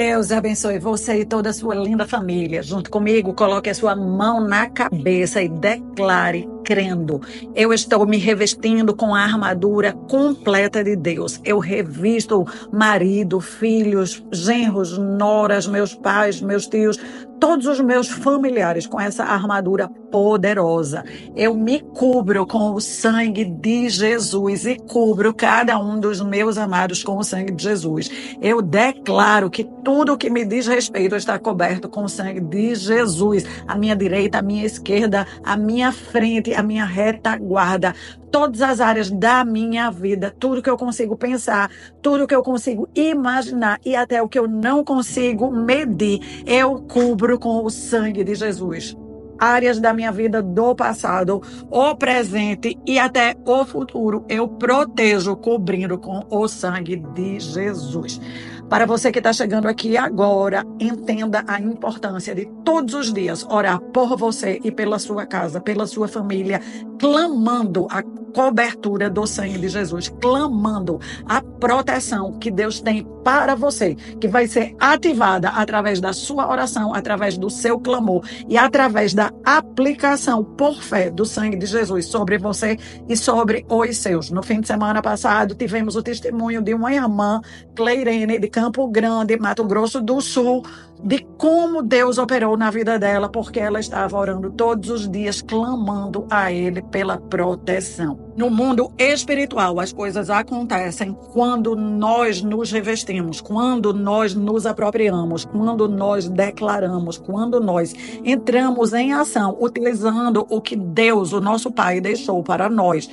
Deus abençoe você e toda a sua linda família. Junto comigo, coloque a sua mão na cabeça e declare, crendo: eu estou me revestindo com a armadura completa de Deus. Eu revisto marido, filhos, genros, noras, meus pais, meus tios, todos os meus familiares com essa armadura poderosa. Eu me cubro com o sangue de Jesus e cubro cada um dos meus amados com o sangue de Jesus. Eu declaro que tudo que me diz respeito está coberto com o sangue de Jesus. A minha direita, a minha esquerda, a minha frente, a minha retaguarda, todas as áreas da minha vida, tudo que eu consigo pensar, tudo que eu consigo imaginar e até o que eu não consigo medir, eu cubro com o sangue de Jesus. Áreas da minha vida do passado, o presente e até o futuro, eu protejo cobrindo com o sangue de Jesus. Para você que está chegando aqui agora, entenda a importância de todos os dias orar por você e pela sua casa, pela sua família, clamando a cobertura do sangue de Jesus, clamando a proteção que Deus tem para você, que vai ser ativada através da sua oração, através do seu clamor e através da aplicação por fé do sangue de Jesus sobre você e sobre os seus. No fim de semana passado, tivemos o testemunho de uma irmã, Cleirene, de Campo Grande, Mato Grosso do Sul, de como Deus operou na vida dela, porque ela estava orando todos os dias, clamando a Ele pela proteção. No mundo espiritual, as coisas acontecem quando nós nos revestimos, quando nós nos apropriamos, quando nós declaramos, quando nós entramos em ação, utilizando o que Deus, o nosso Pai, deixou para nós.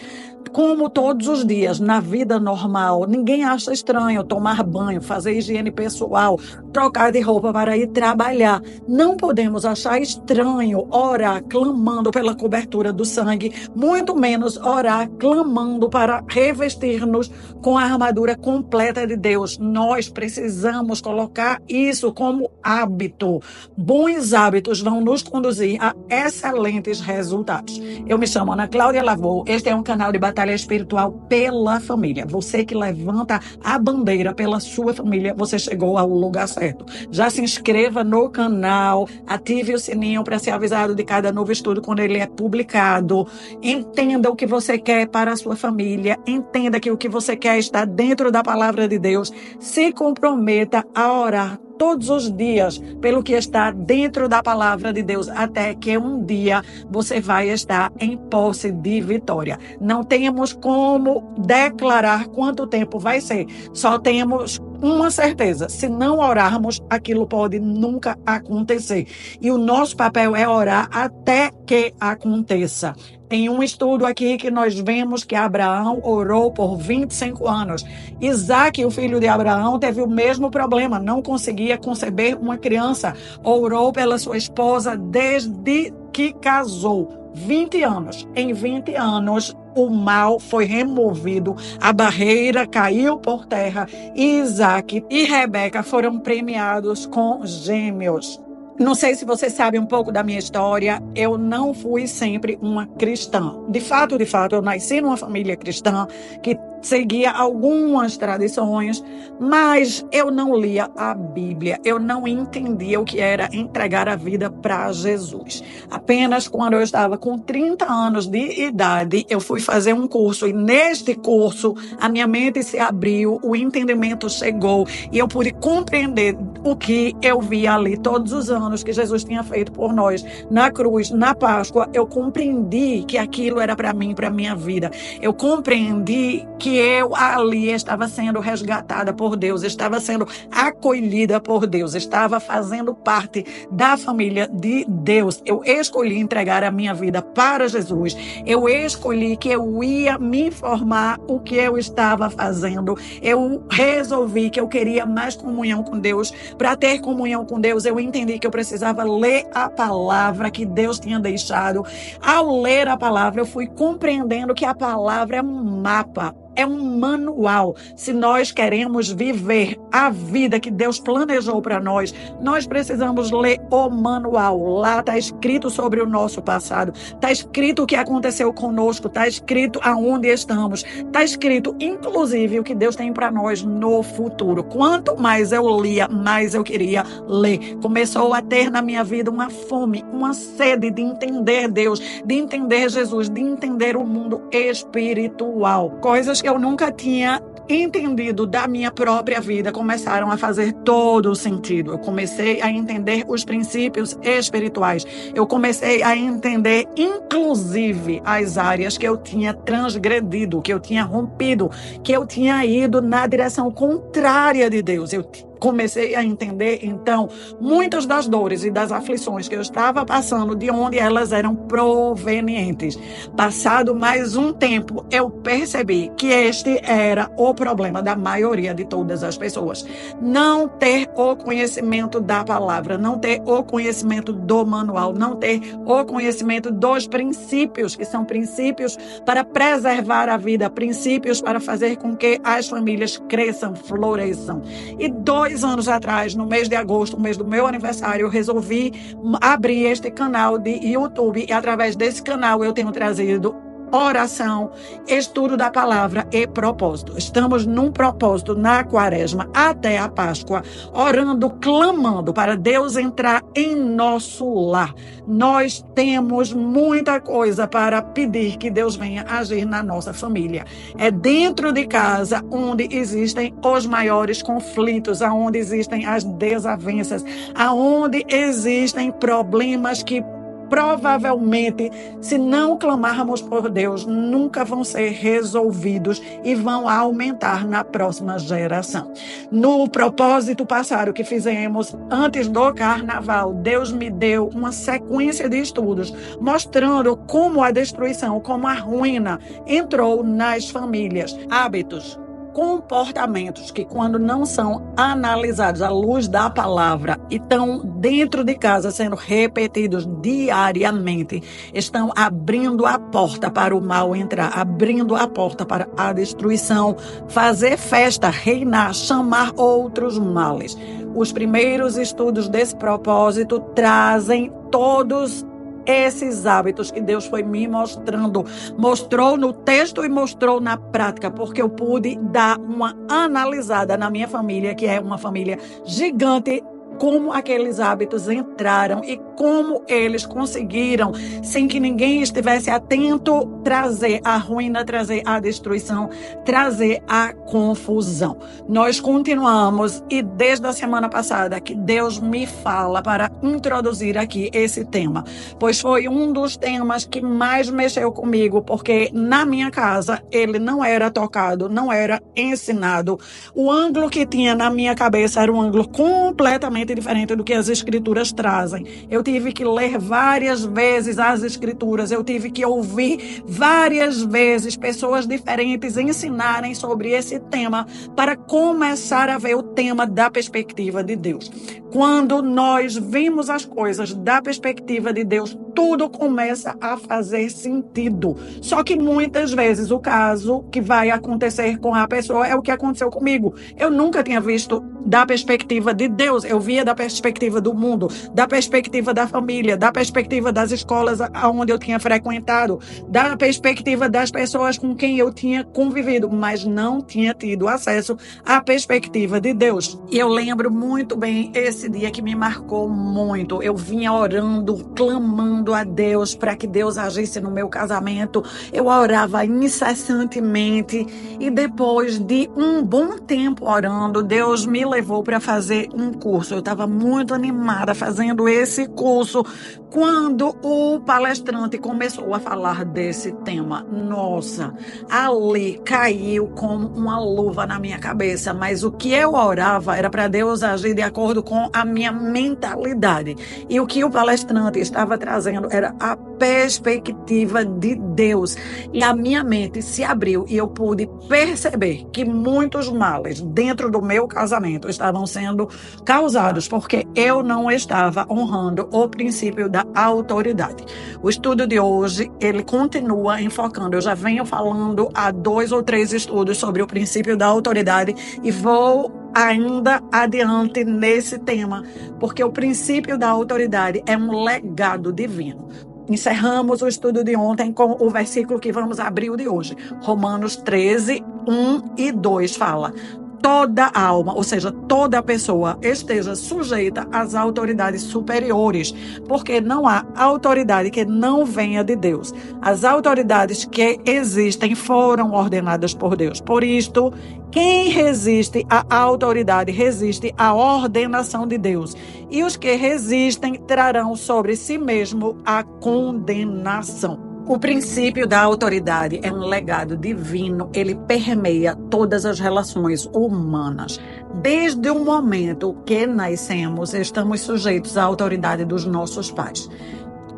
Como todos os dias, na vida normal, ninguém acha estranho tomar banho, fazer higiene pessoal, trocar de roupa para ir trabalhar. Não podemos achar estranho orar clamando pela cobertura do sangue, muito menos orar clamando para revestir-nos com a armadura completa de Deus. Nós precisamos colocar isso como hábito. Bons hábitos vão nos conduzir a excelentes resultados. Eu me chamo Ana Cláudia Lavô, este é um canal de batalha espiritual pela família. Você que levanta a bandeira pela sua família, você chegou ao lugar certo. Já se inscreva no canal, ative o sininho para ser avisado de cada novo estudo quando ele é publicado. Entenda o que você quer para a sua família, entenda que o que você quer está dentro da palavra de Deus. Se comprometa a orar todos os dias pelo que está dentro da palavra de Deus, até que um dia você vai estar em posse de vitória. Não temos como declarar quanto tempo vai ser, só temos uma certeza: se não orarmos, aquilo pode nunca acontecer. E o nosso papel é orar até que aconteça. Tem um estudo aqui que nós vemos que Abraão orou por 25 anos. Isaac, o filho de Abraão, teve o mesmo problema, não conseguia conceber uma criança. Orou pela sua esposa desde que casou. 20 anos. Em 20 anos, o mal foi removido, a barreira caiu por terra e Isaac e Rebeca foram premiados com gêmeos. Não sei se você sabe um pouco da minha história, eu não fui sempre uma cristã. De fato, eu nasci numa família cristã que seguia algumas tradições, mas eu não lia a Bíblia, eu não entendia o que era entregar a vida para Jesus. Apenas quando eu estava com 30 anos de idade, eu fui fazer um curso e neste curso a minha mente se abriu, o entendimento chegou e eu pude compreender o que eu via ali todos os anos que Jesus tinha feito por nós na cruz, na Páscoa. Eu compreendi que aquilo era para mim, para minha vida. Eu compreendi que eu ali estava sendo resgatada por Deus, estava sendo acolhida por Deus, estava fazendo parte da família de Deus. Eu escolhi entregar a minha vida para Jesus. Eu escolhi que eu ia me informar o que eu estava fazendo. Eu resolvi que eu queria mais comunhão com Deus. Para ter comunhão com Deus, eu entendi que eu precisava ler a palavra que Deus tinha deixado. Ao ler a palavra, eu fui compreendendo que a palavra é um mapa. é um manual. Se nós queremos viver a vida que Deus planejou para nós, nós precisamos ler o manual. Lá está escrito sobre o nosso passado, está escrito o que aconteceu conosco, está escrito aonde estamos, está escrito, inclusive, o que Deus tem para nós no futuro. Quanto mais eu lia, mais eu queria ler. Começou a ter na minha vida uma fome, uma sede de entender Deus, de entender Jesus, de entender o mundo espiritual. Coisas que eu nunca tinha entendido da minha própria vida começaram a fazer todo o sentido. Eu comecei a entender os princípios espirituais. Eu comecei a entender, inclusive, as áreas que eu tinha transgredido, que eu tinha rompido, que eu tinha ido na direção contrária de Deus. Eu comecei a entender, então, muitas das dores e das aflições que eu estava passando, de onde elas eram provenientes. Passado mais um tempo, eu percebi que este era o problema da maioria de todas as pessoas. Não ter o conhecimento da palavra, não ter o conhecimento do manual, não ter o conhecimento dos princípios, que são princípios para preservar a vida, princípios para fazer com que as famílias cresçam, floresçam. E 2 anos atrás, no mês de agosto, no mês do meu aniversário, eu resolvi abrir este canal de YouTube e através desse canal eu tenho trazido oração, estudo da palavra e propósito. Estamos num propósito na quaresma até a Páscoa, orando, clamando para Deus entrar em nosso lar. Nós temos muita coisa para pedir que Deus venha agir na nossa família. É dentro de casa onde existem os maiores conflitos, aonde existem as desavenças, aonde existem problemas que provavelmente, se não clamarmos por Deus, nunca vão ser resolvidos e vão aumentar na próxima geração. No propósito passado que fizemos antes do carnaval, Deus me deu uma sequência de estudos mostrando como a destruição, como a ruína entrou nas famílias. Hábitos, comportamentos que, quando não são analisados à luz da palavra e estão dentro de casa sendo repetidos diariamente, estão abrindo a porta para o mal entrar, abrindo a porta para a destruição, fazer festa, reinar, chamar outros males. Os primeiros estudos desse propósito trazem todos esses hábitos que Deus foi me mostrando, mostrou no texto e mostrou na prática, porque eu pude dar uma analisada na minha família, que é uma família gigante, como aqueles hábitos entraram e como eles conseguiram, sem que ninguém estivesse atento, trazer a ruína, trazer a destruição, trazer a confusão. Nós continuamos e desde a semana passada que Deus me fala para introduzir aqui esse tema, pois foi um dos temas que mais mexeu comigo, porque na minha casa ele não era tocado, não era ensinado. O ângulo que tinha na minha cabeça era um ângulo completamente diferente do que as escrituras trazem. Eu tive que ler várias vezes as escrituras, eu tive que ouvir várias vezes pessoas diferentes ensinarem sobre esse tema para começar a ver o tema da perspectiva de Deus. Quando nós vimos as coisas da perspectiva de Deus, tudo começa a fazer sentido. Só que muitas vezes o caso que vai acontecer com a pessoa é o que aconteceu comigo. Eu nunca tinha visto da perspectiva de Deus, eu via da perspectiva do mundo, da perspectiva da família, da perspectiva das escolas onde eu tinha frequentado, da perspectiva das pessoas com quem eu tinha convivido, mas não tinha tido acesso à perspectiva de Deus. E eu lembro muito bem esse dia que me marcou muito. Eu vinha orando, clamando a Deus para que Deus agisse no meu casamento. Eu orava incessantemente e depois de um bom tempo orando, Deus me levou para fazer um curso. Eu estava muito animada fazendo esse curso quando o palestrante começou a falar desse tema. Nossa, ali caiu como uma luva na minha cabeça, mas o que eu orava era para Deus agir de acordo com a minha mentalidade. E o que o palestrante estava trazendo era a perspectiva de Deus. E a minha mente se abriu e eu pude perceber que muitos males dentro do meu casamento estavam sendo causados porque eu não estava honrando o princípio da autoridade. O estudo de hoje, ele continua enfocando. Eu já venho falando há 2 ou 3 estudos sobre o princípio da autoridade e vou ainda adiante nesse tema, porque o princípio da autoridade é um legado divino. Encerramos o estudo de ontem com o versículo que vamos abrir o de hoje. Romanos 13, 1 e 2 fala: toda alma, ou seja, toda pessoa, esteja sujeita às autoridades superiores, porque não há autoridade que não venha de Deus. As autoridades que existem foram ordenadas por Deus. Por isto, quem resiste à autoridade resiste à ordenação de Deus. E os que resistem trarão sobre si mesmo a condenação. O princípio da autoridade é um legado divino, ele permeia todas as relações humanas. Desde o momento que nascemos, estamos sujeitos à autoridade dos nossos pais.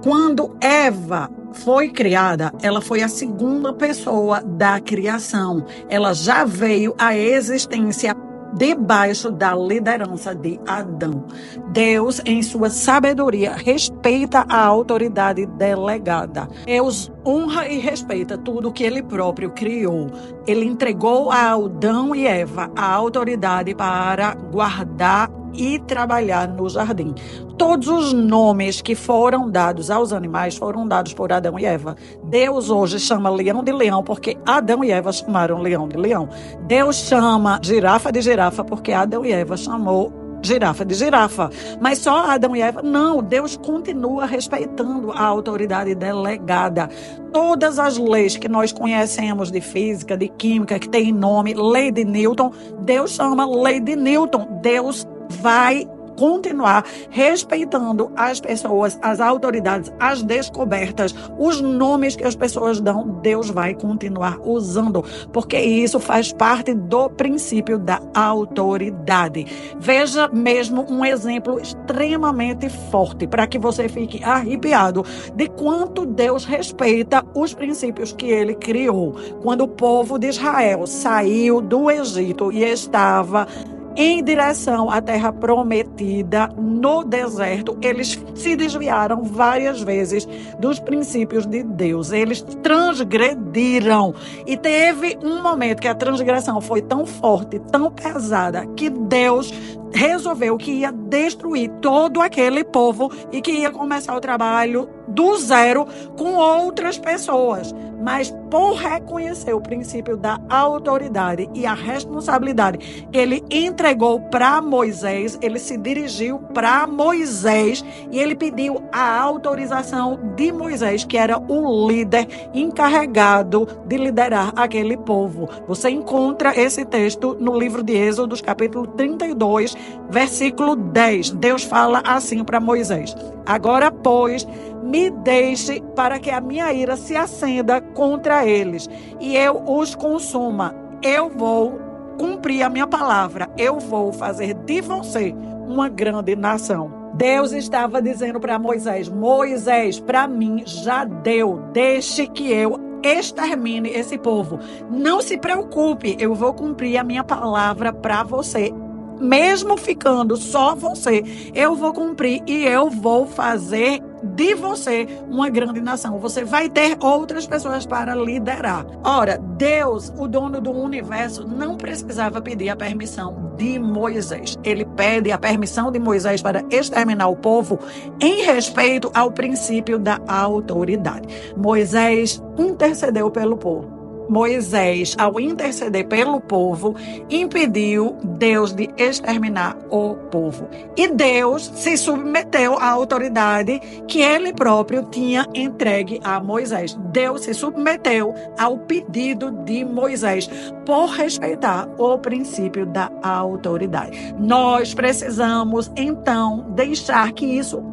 Quando Eva foi criada, ela foi a segunda pessoa da criação. Ela já veio à existência debaixo da liderança de Adão. Deus, em sua sabedoria, respeita a autoridade delegada. Deus honra e respeita tudo que ele próprio criou. Ele entregou a Adão e Eva a autoridade para guardar e trabalhar no jardim. Todos os nomes que foram dados aos animais foram dados por Adão e Eva. Deus hoje chama leão de leão porque Adão e Eva chamaram leão de leão. Deus chama girafa de girafa porque Adão e Eva chamou girafa de girafa. Mas só Adão e Eva? Não, Deus continua respeitando a autoridade delegada. Todas as leis que nós conhecemos de física, de química, que tem nome, lei de Newton, Deus chama lei de Newton. Deus vai continuar respeitando as pessoas, as autoridades, as descobertas, os nomes que as pessoas dão, Deus vai continuar usando, porque isso faz parte do princípio da autoridade. Veja mesmo um exemplo extremamente forte, para que você fique arrepiado de quanto Deus respeita os princípios que ele criou. Quando o povo de Israel saiu do Egito e estava em direção à terra prometida no deserto, eles se desviaram várias vezes dos princípios de Deus. Eles transgrediram. E teve um momento que a transgressão foi tão forte, tão pesada, que Deus resolveu que ia destruir todo aquele povo e que ia começar o trabalho do zero com outras pessoas. Mas por reconhecer o princípio da autoridade e a responsabilidade que ele entregou para Moisés, ele se dirigiu para Moisés e ele pediu a autorização de Moisés, que era o líder encarregado de liderar aquele povo. Você encontra esse texto no livro de Êxodo, capítulo 32, versículo 10. Deus fala assim para Moisés: agora, pois, me deixe para que a minha ira se acenda contra eles e eu os consuma. Eu vou cumprir a minha palavra. Eu vou fazer de você uma grande nação. Deus estava dizendo para Moisés: Moisés, para mim já deu. Deixe que eu extermine esse povo. Não se preocupe, eu vou cumprir a minha palavra para você. Mesmo ficando só você, eu vou cumprir e eu vou fazer de você uma grande nação. Você vai ter outras pessoas para liderar. Ora, Deus, o dono do universo, não precisava pedir a permissão de Moisés. Ele pede a permissão de Moisés para exterminar o povo em respeito ao princípio da autoridade. Moisés intercedeu pelo povo. Moisés, ao interceder pelo povo, impediu Deus de exterminar o povo. E Deus se submeteu à autoridade que ele próprio tinha entregue a Moisés. Deus se submeteu ao pedido de Moisés por respeitar o princípio da autoridade. Nós precisamos, então, deixar que isso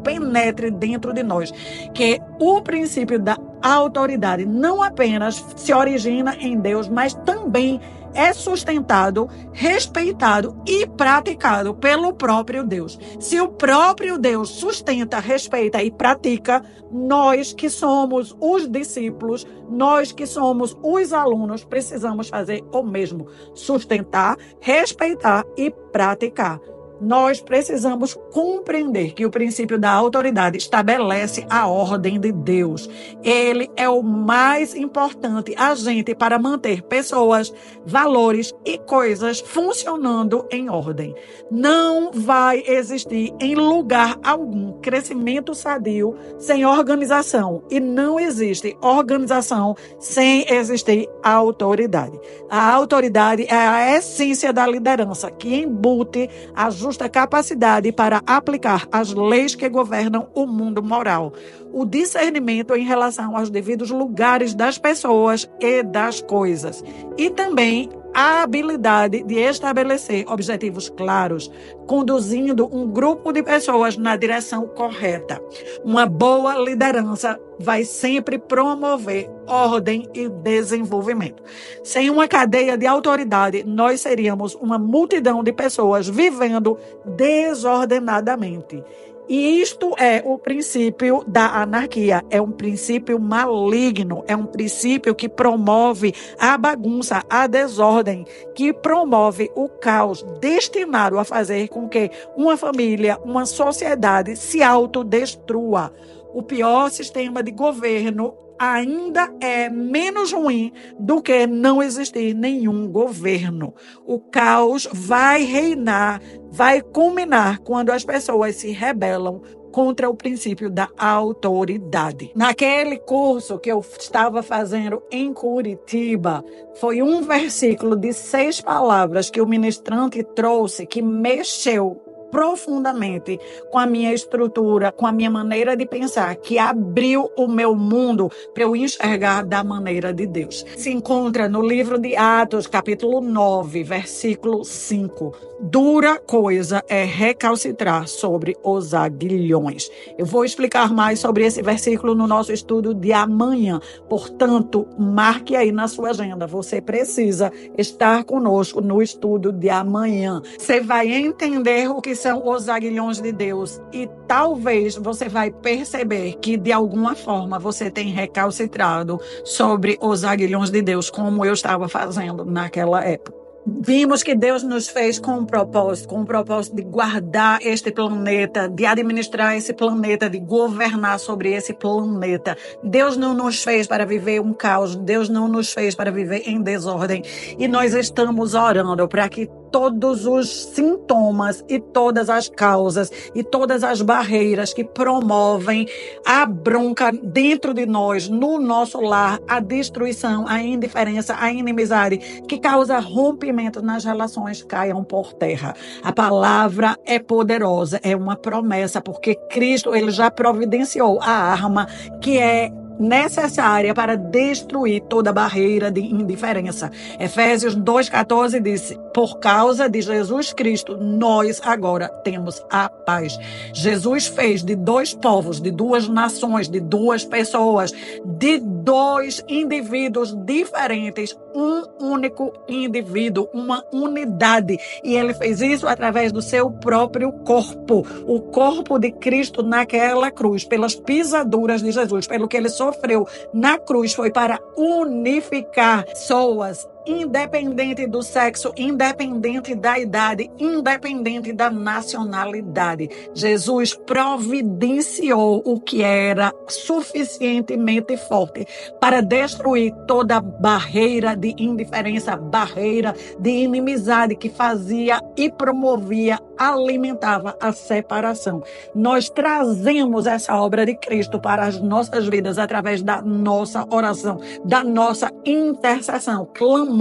penetre dentro de nós, que o princípio da autoridade não apenas se origina em Deus, mas também é sustentado, respeitado e praticado pelo próprio Deus. Se o próprio Deus sustenta, respeita e pratica, nós que somos os discípulos, nós que somos os alunos, precisamos fazer o mesmo: sustentar, respeitar e praticar. Nós precisamos compreender que o princípio da autoridade estabelece a ordem de Deus. Ele é o mais importante agente para manter pessoas, valores e coisas funcionando em ordem. Não vai existir em lugar algum crescimento sadio sem organização, e não existe organização sem existir autoridade. A autoridade é a essência da liderança que embute a justa capacidade para aplicar as leis que governam o mundo moral, o discernimento em relação aos devidos lugares das pessoas e das coisas, e também a habilidade de estabelecer objetivos claros, conduzindo um grupo de pessoas na direção correta. Uma boa liderança vai sempre promover ordem e desenvolvimento. Sem uma cadeia de autoridade, nós seríamos uma multidão de pessoas vivendo desordenadamente. E isto é o princípio da anarquia, é um princípio maligno, é um princípio que promove a bagunça, a desordem, que promove o caos, destinado a fazer com que uma família, uma sociedade se autodestrua. O pior sistema de governo ainda é menos ruim do que não existir nenhum governo. O caos vai reinar, vai culminar quando as pessoas se rebelam contra o princípio da autoridade. Naquele curso que eu estava fazendo em Curitiba, foi um versículo de 6 palavras que o ministrante trouxe que mexeu profundamente com a minha estrutura, com a minha maneira de pensar, que abriu o meu mundo para eu enxergar da maneira de Deus. Se encontra no livro de Atos, capítulo 9, versículo 5. Dura coisa é recalcitrar sobre os aguilhões. Eu vou explicar mais sobre esse versículo no nosso estudo de amanhã. Portanto, marque aí na sua agenda. Você precisa estar conosco no estudo de amanhã. Você vai entender o que são os aguilhões de Deus e talvez você vai perceber que de alguma forma você tem recalcitrado sobre os aguilhões de Deus, como eu estava fazendo naquela época. Vimos que Deus nos fez com um propósito de guardar este planeta, de administrar esse planeta, de governar sobre esse planeta. Deus não nos fez para viver um caos, Deus não nos fez para viver em desordem. E nós estamos orando para que todos os sintomas e todas as causas e todas as barreiras que promovem a bronca dentro de nós, no nosso lar, a destruição, a indiferença, a inimizade, que causa rompimento nas relações, caiam por terra. A palavra é poderosa, é uma promessa, porque Cristo ele já providenciou a arma que é necessária para destruir toda barreira de indiferença. Efésios 2,14 diz: por causa de Jesus Cristo, nós agora temos a paz. Jesus fez de 2 povos, de 2 nações, de 2 pessoas, de 2 indivíduos diferentes, um único indivíduo, uma unidade. E ele fez isso através do seu próprio corpo, o corpo de Cristo naquela cruz, pelas pisaduras de Jesus, pelo que ele sofreu na cruz, foi para unificar pessoas, independente do sexo, independente da idade, independente da nacionalidade. Jesus providenciou o que era suficientemente forte para destruir toda barreira de indiferença, barreira de inimizade que fazia e promovia, alimentava a separação. Nós trazemos essa obra de Cristo para as nossas vidas através da nossa oração, da nossa intercessão, clamando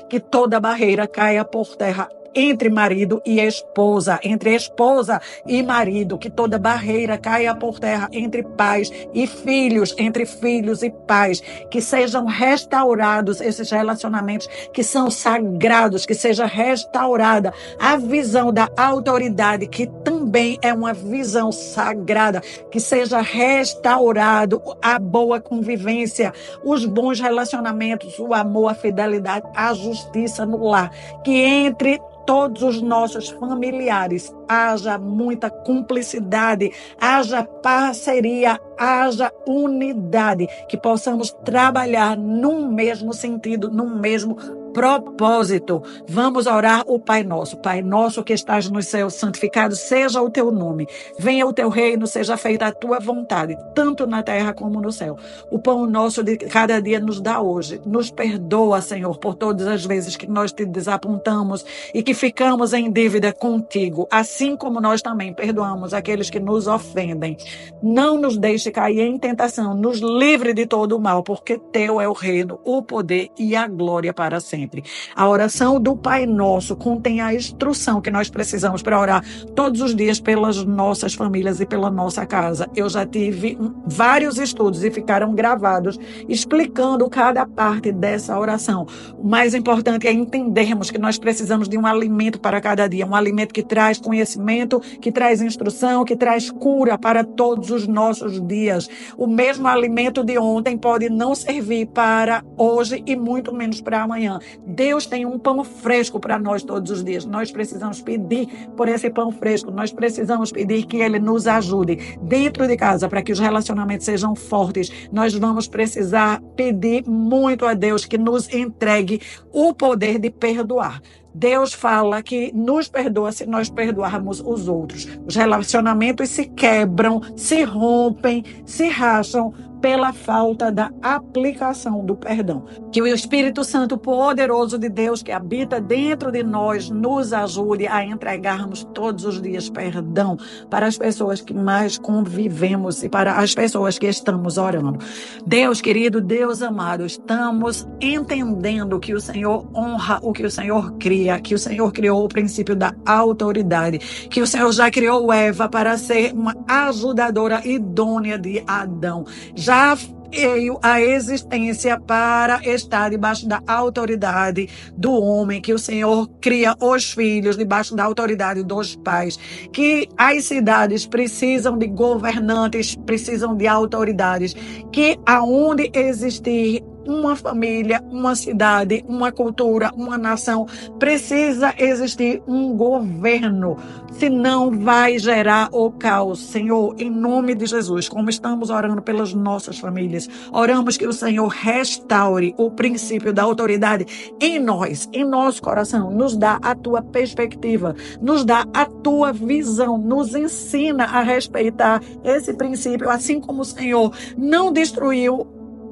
que toda barreira caia por terra entre marido e esposa, entre esposa e marido, que toda barreira caia por terra entre pais e filhos, entre filhos e pais, que sejam restaurados esses relacionamentos que são sagrados, que seja restaurada a visão da autoridade, que também é uma visão sagrada, que seja restaurado a boa convivência, os bons relacionamentos, o amor, a fidelidade, a justiça no lar, que entre todos os nossos familiares haja muita cumplicidade, haja parceria, haja unidade, que possamos trabalhar no mesmo sentido, no mesmo propósito. Vamos orar o Pai Nosso. Pai Nosso que estás nos céus, santificado seja o teu nome. Venha o teu reino, seja feita a tua vontade, tanto na terra como no céu. O pão nosso de cada dia nos dá hoje. Nos perdoa, Senhor, por todas as vezes que nós te desapontamos e que ficamos em dívida contigo, assim como nós também perdoamos aqueles que nos ofendem. Não nos deixe cair em tentação, nos livre de todo o mal, porque teu é o reino, o poder e a glória para sempre. A oração do Pai Nosso contém a instrução que nós precisamos para orar todos os dias pelas nossas famílias e pela nossa casa. Eu já tive vários estudos e ficaram gravados explicando cada parte dessa oração. O mais importante é entendermos que nós precisamos de um alimento para cada dia, um alimento que traz conhecimento, que traz instrução, que traz cura para todos os nossos dias. O mesmo alimento de ontem pode não servir para hoje e muito menos para amanhã. Deus tem um pão fresco para nós todos os dias. Nós precisamos pedir por esse pão fresco. Nós precisamos pedir que Ele nos ajude dentro de casa para que os relacionamentos sejam fortes. Nós vamos precisar pedir muito a Deus que nos entregue o poder de perdoar. Deus fala que nos perdoa se nós perdoarmos os outros. Os relacionamentos se quebram, se rompem, se racham pela falta da aplicação do perdão. Que o Espírito Santo poderoso de Deus que habita dentro de nós nos ajude a entregarmos todos os dias perdão para as pessoas que mais convivemos e para as pessoas que estamos orando. Deus querido, Deus amado, estamos entendendo que o Senhor honra o que o Senhor cria, que o Senhor criou o princípio da autoridade, que o Senhor já criou Eva para ser uma ajudadora idônea de Adão. Já veio a existência para estar debaixo da autoridade do homem, que o Senhor cria os filhos debaixo da autoridade dos pais, que as cidades precisam de governantes, precisam de autoridades, que aonde existir uma família, uma cidade, uma cultura, uma nação, precisa existir um governo, senão vai gerar o caos. Senhor, em nome de Jesus, como estamos orando pelas nossas famílias, oramos que o Senhor restaure o princípio da autoridade em nós, em nosso coração, nos dá a tua perspectiva, nos dá a tua visão, nos ensina a respeitar esse princípio, assim como o Senhor não destruiu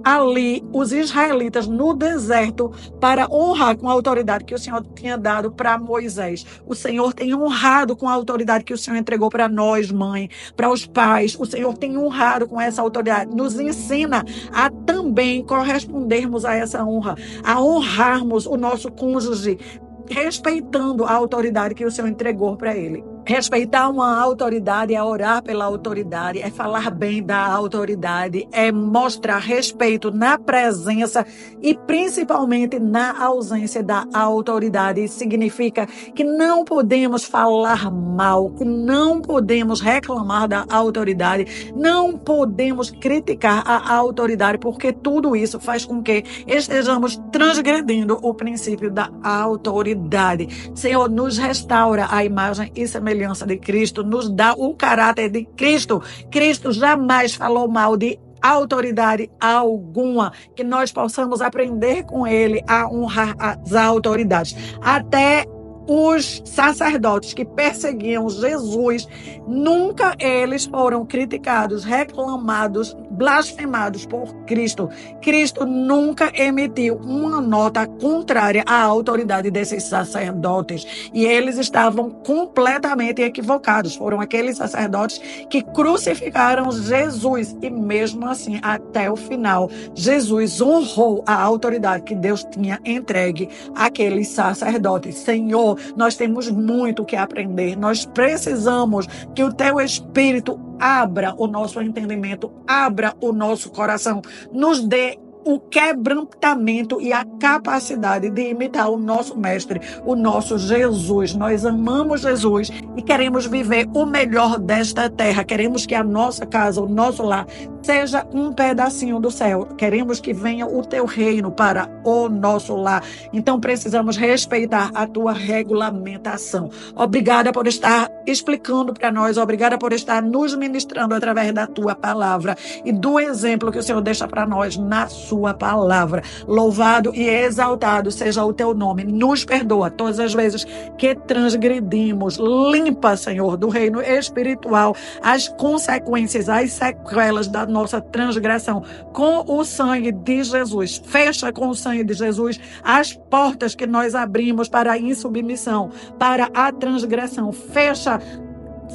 ali os israelitas no deserto para honrar com a autoridade que o Senhor tinha dado para Moisés. O Senhor tem honrado com a autoridade que o Senhor entregou para nós, mãe, para os pais. O Senhor tem honrado com essa autoridade. Nos ensina a também correspondermos a essa honra, a honrarmos o nosso cônjuge, respeitando a autoridade que o Senhor entregou para ele. Respeitar uma autoridade é orar pela autoridade, é falar bem da autoridade, é mostrar respeito na presença e principalmente na ausência da autoridade. Isso significa que não podemos falar mal, que não podemos reclamar da autoridade, não podemos criticar a autoridade, porque tudo isso faz com que estejamos transgredindo o princípio da autoridade. Senhor, nos restaura a imagem e semelhança de Cristo, nos dá o caráter de Cristo. Cristo jamais falou mal de autoridade alguma, que nós possamos aprender com ele a honrar as autoridades. Até os sacerdotes que perseguiam Jesus, nunca eles foram criticados, reclamados, blasfemados por Cristo. Cristo nunca emitiu uma nota contrária à autoridade desses sacerdotes. E eles estavam completamente equivocados. Foram aqueles sacerdotes que crucificaram Jesus. E mesmo assim, até o final, Jesus honrou a autoridade que Deus tinha entregue àqueles sacerdotes. Senhor, nós temos muito que aprender. Nós precisamos que o teu Espírito abra o nosso entendimento, abra o nosso coração, nos dê o quebrantamento e a capacidade de imitar o nosso mestre, o nosso Jesus. Nós amamos Jesus e queremos viver o melhor desta terra. Queremos que a nossa casa, o nosso lar, seja um pedacinho do céu. Queremos que venha o teu reino para o nosso lar. Então precisamos respeitar a tua regulamentação. Obrigada por estar explicando para nós. Obrigada por estar nos ministrando através da tua palavra e do exemplo que o Senhor deixa para nós na sua sua palavra. Louvado e exaltado seja o teu nome. Nos perdoa todas as vezes que transgredimos. Limpa, Senhor, do reino espiritual as consequências, as sequelas da nossa transgressão com o sangue de Jesus. Fecha com o sangue de Jesus as portas que nós abrimos para a insubmissão, para a transgressão. Fecha,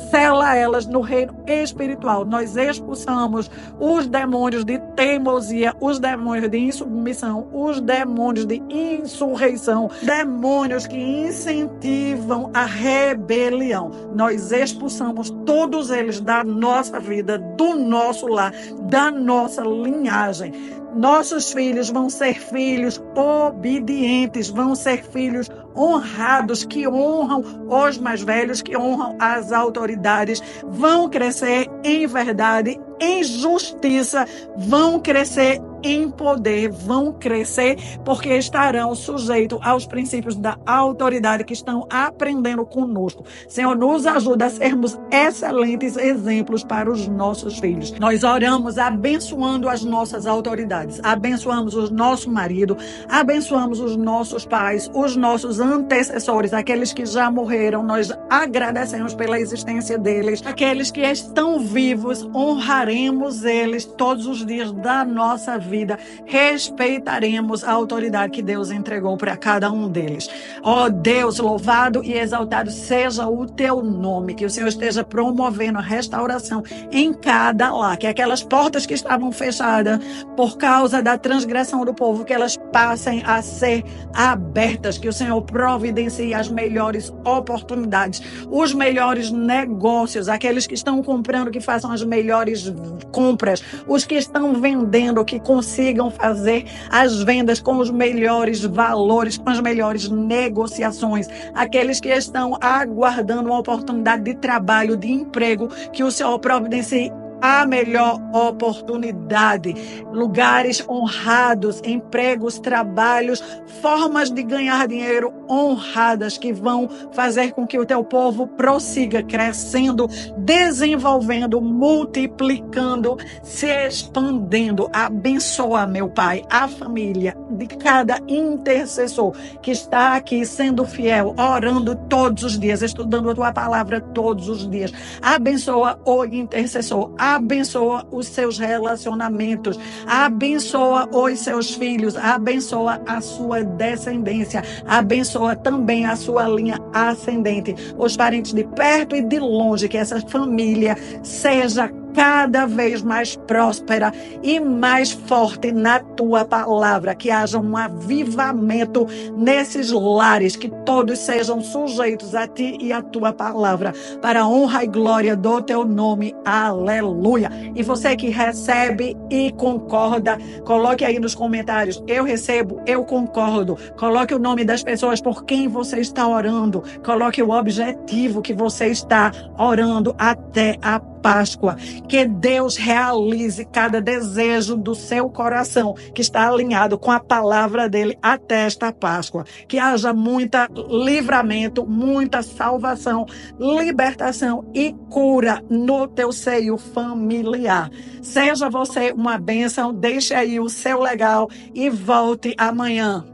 sela elas no reino espiritual. Nós expulsamos os demônios de teimosia, os demônios de insubmissão, os demônios de insurreição, demônios que incentivam a rebelião. Nós expulsamos todos eles da nossa vida, do nosso lar, da nossa linhagem. Nossos filhos vão ser filhos obedientes, vão ser filhos honrados, que honram os mais velhos, que honram as autoridades, vão crescer em verdade, em justiça, vão crescer em poder, vão crescer porque estarão sujeitos aos princípios da autoridade que estão aprendendo conosco. Senhor, nos ajuda a sermos excelentes exemplos para os nossos filhos. Nós oramos abençoando as nossas autoridades, abençoamos o nosso marido, abençoamos os nossos pais, os nossos antecessores, aqueles que já morreram, nós agradecemos pela existência deles, aqueles que estão vivos, honraremos eles todos os dias da nossa vida, respeitaremos a autoridade que Deus entregou para cada um deles. Ó Deus, louvado e exaltado seja o teu nome, que o Senhor esteja promovendo a restauração em cada lar, que aquelas portas que estavam fechadas por causa da transgressão do povo, que elas passem a ser abertas, que o Senhor providencie as melhores oportunidades, os melhores negócios, aqueles que estão comprando, que façam as melhores compras, os que estão vendendo, que consigam fazer as vendas com os melhores valores, com as melhores negociações, aqueles que estão aguardando uma oportunidade de trabalho, de emprego, que o Senhor providencie a melhor oportunidade, lugares honrados, empregos, trabalhos, formas de ganhar dinheiro honradas que vão fazer com que o teu povo prossiga crescendo, desenvolvendo, multiplicando, se expandendo. Abençoa, meu Pai, a família de cada intercessor que está aqui sendo fiel, orando todos os dias, estudando a tua palavra todos os dias. Abençoa o intercessor, abençoa os seus relacionamentos, abençoa os seus filhos, abençoa a sua descendência, abençoa também a sua linha ascendente, os parentes de perto e de longe, que essa família seja cada vez mais próspera e mais forte na tua palavra, que haja um avivamento nesses lares, que todos sejam sujeitos a ti e a tua palavra, para a honra e glória do teu nome. Aleluia. E você que recebe e concorda, coloque aí nos comentários: eu recebo, eu concordo. Coloque o nome das pessoas por quem você está orando, coloque o objetivo que você está orando até a Páscoa. Que Deus realize cada desejo do seu coração que está alinhado com a palavra dele até esta Páscoa. Que haja muita livramento, muita salvação, libertação e cura no teu seio familiar. Seja você uma bênção, deixe aí o seu legal e volte amanhã.